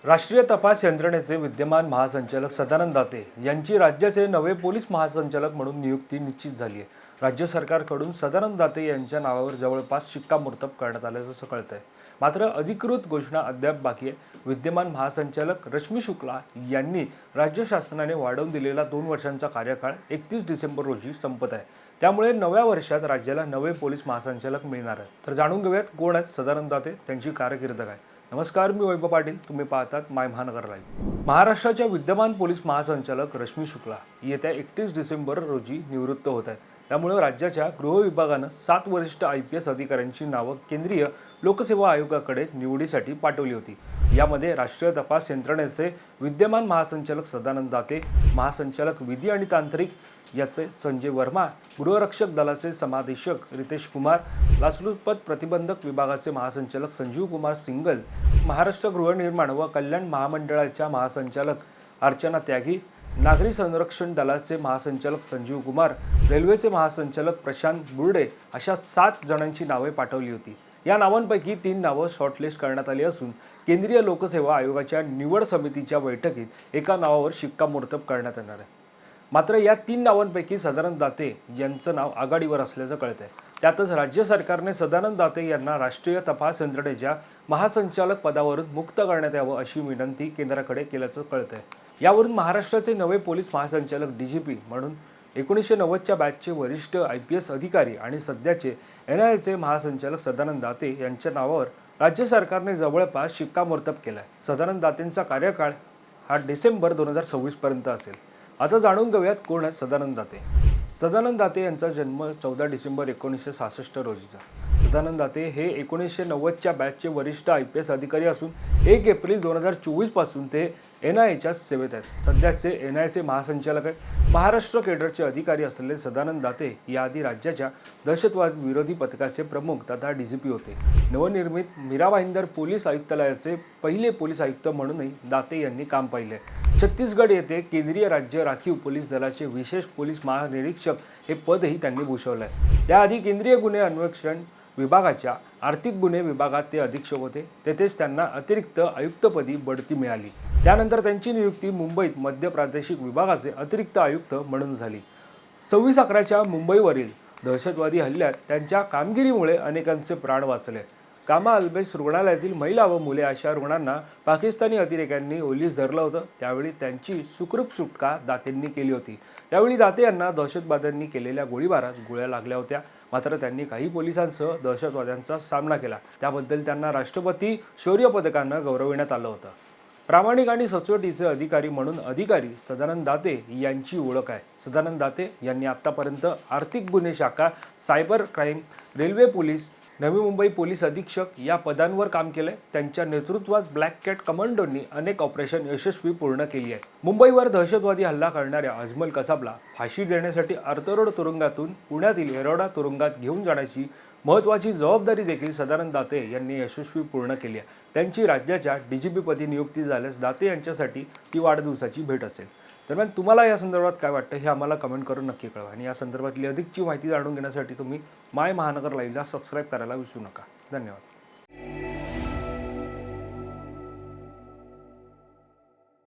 राष्ट्रीय तपास यंत्रणेचे विद्यमान महासंचालक सदानंद दाते यांची राज्याचे नवे पोलीस महासंचालक म्हणून नियुक्ती निश्चित झाली आहे। राज्य सरकारकडून सदानंद दाते यांच्या नावावर जवळपास शिक्कामोर्तब करण्यात आल्याचं कळतंय। मात्र अधिकृत घोषणा अद्याप बाकी आहे। विद्यमान महासंचालक रश्मी शुक्ला यांनी राज्य शासनाने वाढवून दिलेला 2 वर्षांचा कार्यकाळ 31 डिसेंबर रोजी संपत आहे। त्यामुळे नव्या वर्षात राज्याला नवे पोलीस महासंचालक मिळणार आहेत। तर जाणून घेऊयात कोण आहेत सदानंद दाते, त्यांची कारकीर्द काय। नमस्कार, मी वैभव पाटील, तुम्ही पाहतात माय महानगर लाईव्ह। महाराष्ट्राच्या विद्यमान पोलीस महासंचालक रश्मी शुक्ला येत्या 31 डिसेंबर रोजी निवृत्त होत आहेत। त्यामुळे राज्याच्या गृह विभागानं 7 वरिष्ठ IPS अधिकाऱ्यांची नावं केंद्रीय लोकसेवा आयोगाकडे निवडीसाठी पाठवली होती। यामध्ये राष्ट्रीय तपास यंत्रणेचे विद्यमान महासंचालक सदानंद दाते, महासंचालक विधी आणि तांत्रिक याचे संजय वर्मा, गृहरक्षक दलाचे समादेशक रितेश कुमार, लाचलुचपत प्रतिबंधक विभागाचे महासंचालक संजीव कुमार सिंगल, महाराष्ट्र गृहनिर्माण व कल्याण महामंडळाच्या महासंचालक अर्चना त्यागी, नागरी संरक्षण दलाचे महासंचालक संजीव कुमार, रेल्वेचे महासंचालक प्रशांत बुर्डे अशा 7 जणांची नावे पाठवली होती। या नावांपैकी 3 नावं शॉर्टलिस्ट करण्यात आली असून केंद्रीय लोकसेवा आयोगाच्या निवड समितीच्या बैठकीत एका नावावर शिक्कामोर्तब करण्यात येणार आहे। मात्र या 3 नावांपैकी सदानंद दाते यांचं नाव आघाडीवर असल्याचं कळतंय। त्यातच राज्य सरकारने सदानंद दाते यांना राष्ट्रीय तपास यंत्रणेच्या महासंचालक पदावरून मुक्त करण्यात यावं अशी विनंती केंद्राकडे केल्याचं कळतंय। यावरून महाराष्ट्राचे नवे पोलीस महासंचालक DGP म्हणून 1990च्या बॅचचे वरिष्ठ IPS अधिकारी आणि सध्याचे NIAचे महासंचालक सदानंद दाते यांच्या नावावर राज्य सरकारने जवळपास शिक्कामोर्तब केलाय। सदानंद दातेंचा कार्यकाळ हा डिसेंबर 2026 पर्यंत असेल। आता जाणून घेऊयात कोण आहेत सदानंद दाते। सदानंद दाते यांचा जन्म 14 डिसेंबर 1966 रोजीचा। सदानंद दाते हे 1990च्या बॅचचे वरिष्ठ IPS अधिकारी असून 1 एप्रिल 2024 पासून ते NIAच्या सेवेत आहेत। सध्याचे NIAचे महासंचालक आहेत। महाराष्ट्र केडरचे अधिकारी असलेले सदानंद दाते याआधी राज्याच्या दहशतवाद विरोधी पथकाचे प्रमुख तथा DGP होते। नवनिर्मित मीरा भाईंदर पोलीस आयुक्तालयाचे पहिले पोलीस आयुक्त म्हणूनही दाते यांनी काम पाहिले। छत्तीसगड येथे केंद्रीय राज्य राखीव पोलीस दलाचे विशेष पोलीस महानिरीक्षक हे पदही त्यांनी भूषवले आहे। त्याआधी केंद्रीय गुन्हे अन्वेषण विभागाच्या आर्थिक गुन्हे विभागात ते अधीक्षक होते। तेथेच त्यांना अतिरिक्त आयुक्तपदी बढती मिळाली। त्यानंतर त्यांची नियुक्ती मुंबईत मध्य प्रादेशिक विभागाचे अतिरिक्त आयुक्त म्हणून झाली। 26/11च्या मुंबईवरील दहशतवादी हल्ल्यात त्यांच्या कामगिरीमुळे अनेकांचे प्राण वाचले। कामा अल्बेस रुग्णालयातील महिला व मुले अशा रुग्णांना पाकिस्तानी अतिरेक्यांनी ओलीस धरलं होतं। त्यावेळी त्यांची सुखरूप सुटका दातेंनी केली होती। त्यावेळी दाते यांना दहशतवाद्यांनी केलेल्या गोळीबारात गोळ्या लागल्या होत्या। मात्र त्यांनी काही पोलिसांसह दहशतवाद्यांचा सामना केला। त्याबद्दल त्यांना राष्ट्रपती शौर्य पदकानं गौरविण्यात आलं होतं। प्रामाणिक आणि सचोटीचे अधिकारी म्हणून अधिकारी सदानंद दाते यांची ओळख आहे। सदानंद दाते यांनी आतापर्यंत आर्थिक गुन्हे शाखा, cyber crime, railway police, Navi Mumbai police अधीक्षक या पदांवर काम केलंय। त्यांच्या नेतृत्वात ब्लॅक कॅट कमांडोंनी अनेक ऑपरेशन यशस्वी पूर्ण केली आहेत। मुंबईवर दहशतवादी हल्ला करणाऱ्या अजमल कसाबला फाशी देण्यासाठी आर्थरोड तुरुंगातून पुण्यातील येरवडा तुरुंगात घेऊन जाण्याची महत्त्वाची जबाबदारी देखील सदानंद दाते यांनी यशस्वी पूर्ण केली आहे। त्यांची राज्याच्या DGP पदी नियुक्ती झाल्यास दाते यांच्यासाठी ती वाढदिवसाची भेट असेल। दरम्यान तुम्हाला या संदर्भात काय वाटतं हे आम्हाला कमेंट करून नक्की कळवा आणि या संदर्भातली अधिकची माहिती जाणून घेण्यासाठी तुम्ही माय महानगर लाईव्हला सबस्क्राईब करायला विसरू नका। धन्यवाद।